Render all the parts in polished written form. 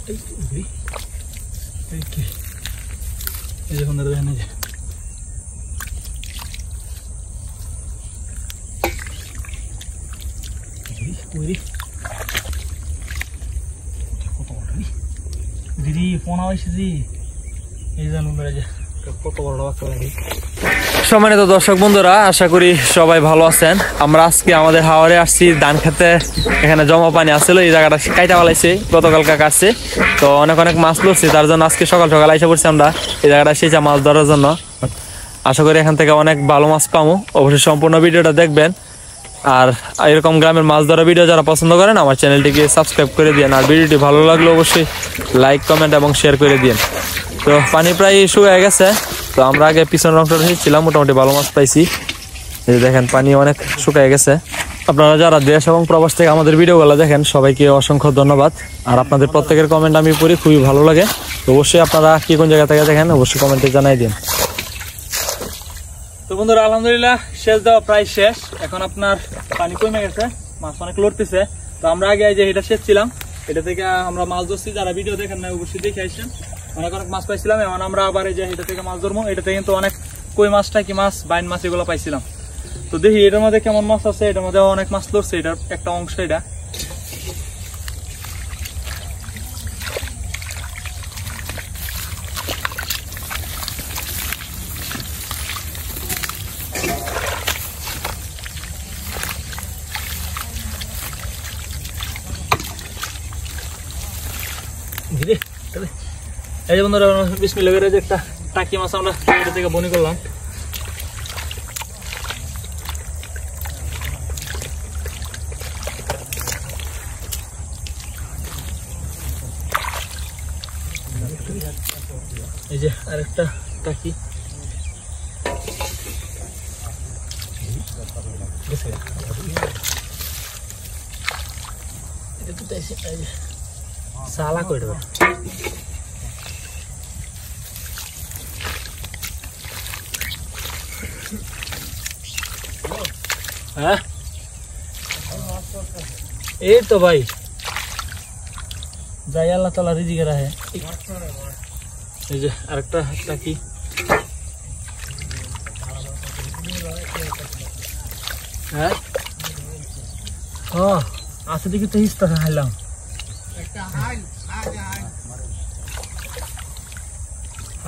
এই যে বন্ধুরা দেখেন, এই যে দিদি পোনা হয়েছে জি, এই যে বন্ধুরা যে কত বড় বাচ্চা লাগে। সম্মানিত দর্শক বন্ধুরা, আশা করি সবাই ভালো আছেন। আমরা আজকে আমাদের হাওরে আসছি ধান খেতে। এখানে জমা পানি আসছিল, এই জায়গাটা কাইটা ফেলাইছে, গতকালকা কাটছে। তো অনেক অনেক মাছ ধরছি, তার জন্য আজকে সকাল সকাল এসে পড়ছি আমরা এই জায়গাটা সেচা মাছ ধরার জন্য। আশা করি এখান থেকে অনেক ভালো মাছ পাবো। অবশ্যই সম্পূর্ণ ভিডিওটা দেখবেন। আর এরকম গ্রামের মাছ ধরা ভিডিও যারা পছন্দ করেন আমার চ্যানেলটিকে সাবস্ক্রাইব করে দিন। আর ভিডিওটি ভালো লাগলে অবশ্যই লাইক, কমেন্ট এবং শেয়ার করে দিন। তো পানি প্রায় শুকিয়ে গেছে। তো আমরা আগে পিছনের অংশটা ছিলাম, মোটামুটি ভালো মাছ পাইছি। এই দেখেন পানি অনেক শুকিয়ে গেছে। আপনারা যারা দেশ এবং প্রবাস থেকে আমাদের ভিডিওগুলো দেখেন সবাইকে অসংখ্য ধন্যবাদ। আর আপনাদের প্রত্যেকের কমেন্ট আমি পড়ি, খুবই ভালো লাগে। তো অবশ্যই আপনারা কি কোন জায়গা থেকে দেখেন অবশ্যই কমেন্টে জানাই দিন। তো বন্ধুরা আলহামদুলিল্লাহ শেষ দেওয়া প্রায় শেষ। এখন আপনার পানি কমে গেছে, মাছ অনেক লড়তেছে। তো আমরা আগে এই যে এটা শেষ ছিলাম, এটা থেকে আমরা মাছ ধরছি। যারা ভিডিও দেখেন না অবশ্যই দেখে আসছেন, অনেক অনেক মাছ পাইছিলাম। এখন আমরা আবার এই যে এটা থেকে মাছ ধরবো। এটা থেকে কিন্তু অনেক কই মাছ, টাকি মাছ, বাইন মাছ এগুলো পাইছিলাম। তো দেখি এটার মধ্যে কেমন মাছ আছে। এটার মধ্যে অনেক মাছ লড়ছে, এটার একটা অংশ এটা। এই যে বন্ধুরা বিসমিল্লাহ করে একটা টাকি মাছ আমরা এটা থেকে বনি করলাম। এই যে আরেকটা টাকি, সালা করে দেবো। হ্যাঁ এই তো ভাই যাই, আল্লাহ তাআলা রিজিকে রাখে। এই যে আরেকটা টাকি, হ্যাঁ আছে দেখি তো হিস্তা খাইলাম।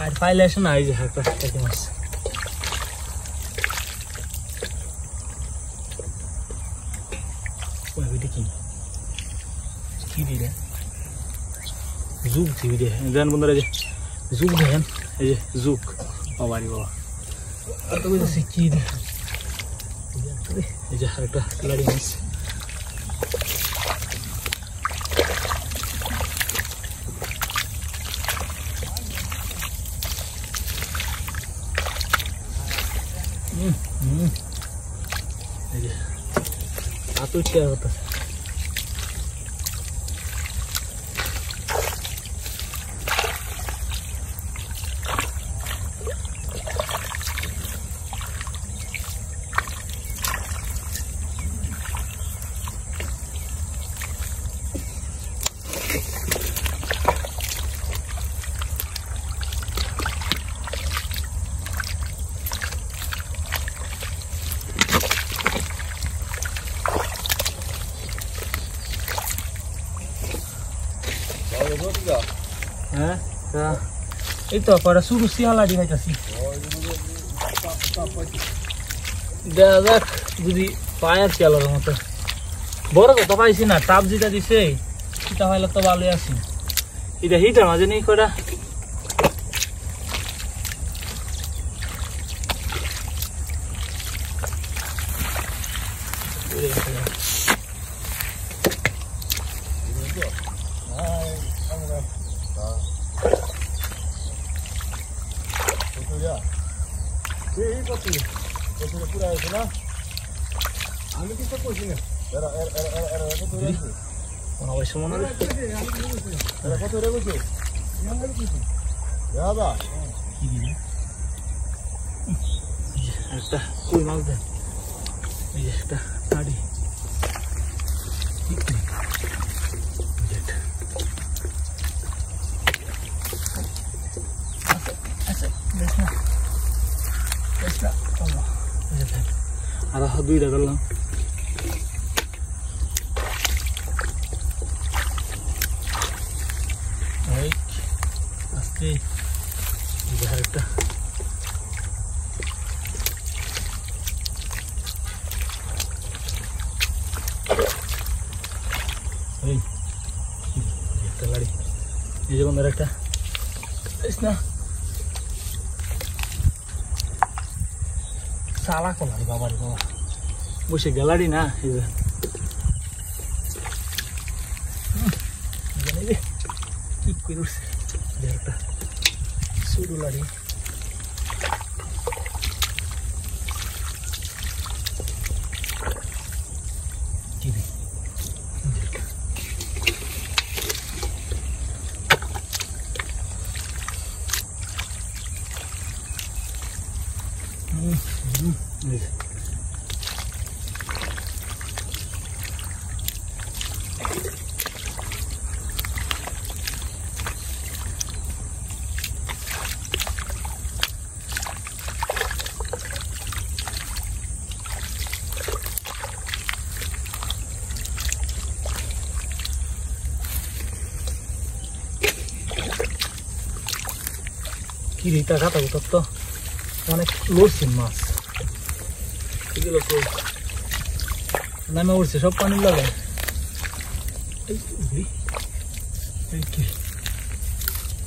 আর পাইলে আসে না, এই যে একটা টাকি মাছ। কি দিলে জুক দিবি দে দেন বন্ধুরা, যে জুক দেখেন, এই যে জুক বাবারি বাবা। আর তো বলতেছি কি দে, এই যে আরেকটা লাড়ি মাছ। এই যে এত ইচ্ছা হতেছে। হ্যাঁ এই তো কয়টা শুরু শিয়ালাডি খাইতেছি। দেখা যাক যদি পায় আর শিয়ালার মতো। বড় কথা পাইছি না, টাপ যেটা দিছে সেটা হইলে তো ভালোই আছি। এটা হিটার মাঝে নেই কয়টা। আমি কিছু কইছি না, অবশ্য মনে হয় কত রে বলছে একটা কই মাছ দেন। এই যে একটা শাড়ি, আর দুইটা ধরলাম। আস্তে একটা গাড়ি এই যে বন্ধুরা একটা না সালা কলা বাবার বাবা বসে গ্যালারি না এই যে ঠিক করে উঠছে একটা শুরু লাড়ি কিরিটা কাটা উঠত তো অনেক লড়ছেন মাছ এগুলো নামে উঠছে সব পানি লাগে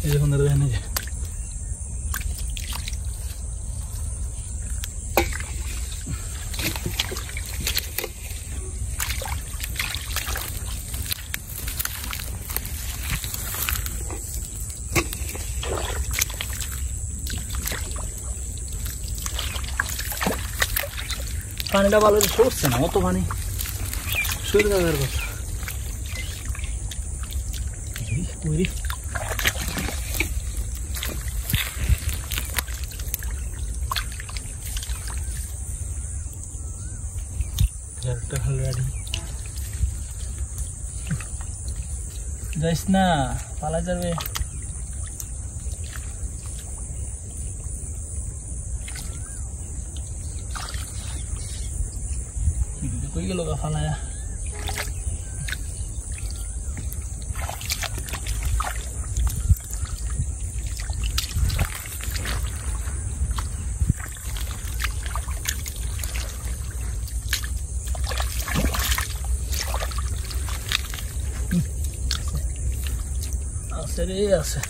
এই যখন দেখেন এই যে পানিটা ভালো সরছে না অত পানি শুরু থাকার কথা যাইস না পালা যাবে কই গেল গা ফালায়া আছে রে আছে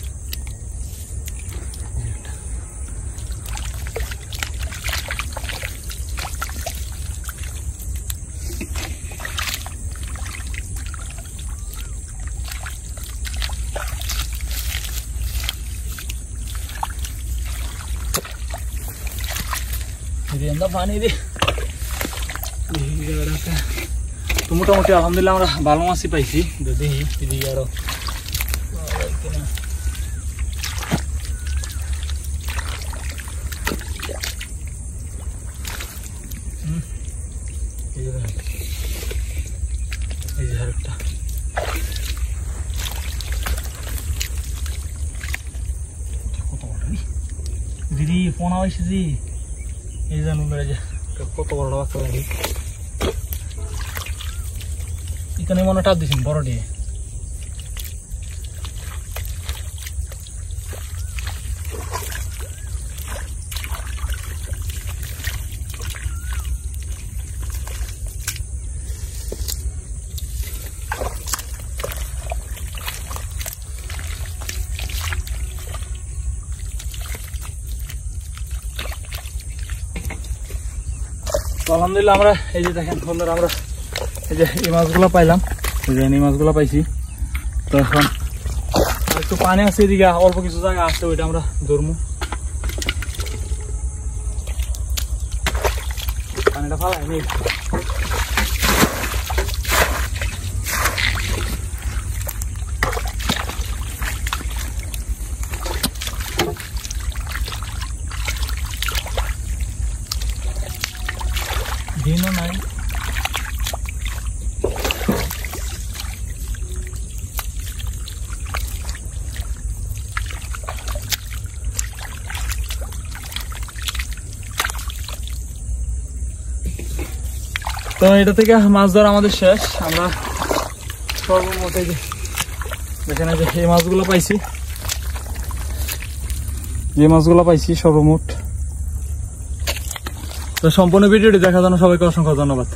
পানি রে তো মোটামুটি আলহামদুলিল্লাহ আমরা ভালো মাছই পাইছি দেখি এদিকে আরো এই যে আরেকটা কত বড় দিদি পোনা হয়েছে দি এই জানুন কত বড় বাচ্চা লাগে এখানে মনে টাপ দিচ্ছেন বড় দিয়ে তো আলহামদুলিল্লাহ আমরা এই যে দেখেন বন্ধুরা আমরা এই যে এই মাছগুলো পাইলাম এই যে এই মাছগুলো পাইছি তো এখন একটু পানি আছে এদিকে অল্প কিছু জায়গা আছে ওইটা আমরা ধরবো পানিটা ফালাই নেই দিনও নাই তো এটা থেকে মাছ ধরা আমাদের শেষ। আমরা সর্বমোট এই যে এখানে যে এই মাছগুলো পাইছি সর্বমোট। তো সম্পূর্ণ ভিডিওটি দেখার জন্য সবাইকে অসংখ্য ধন্যবাদ।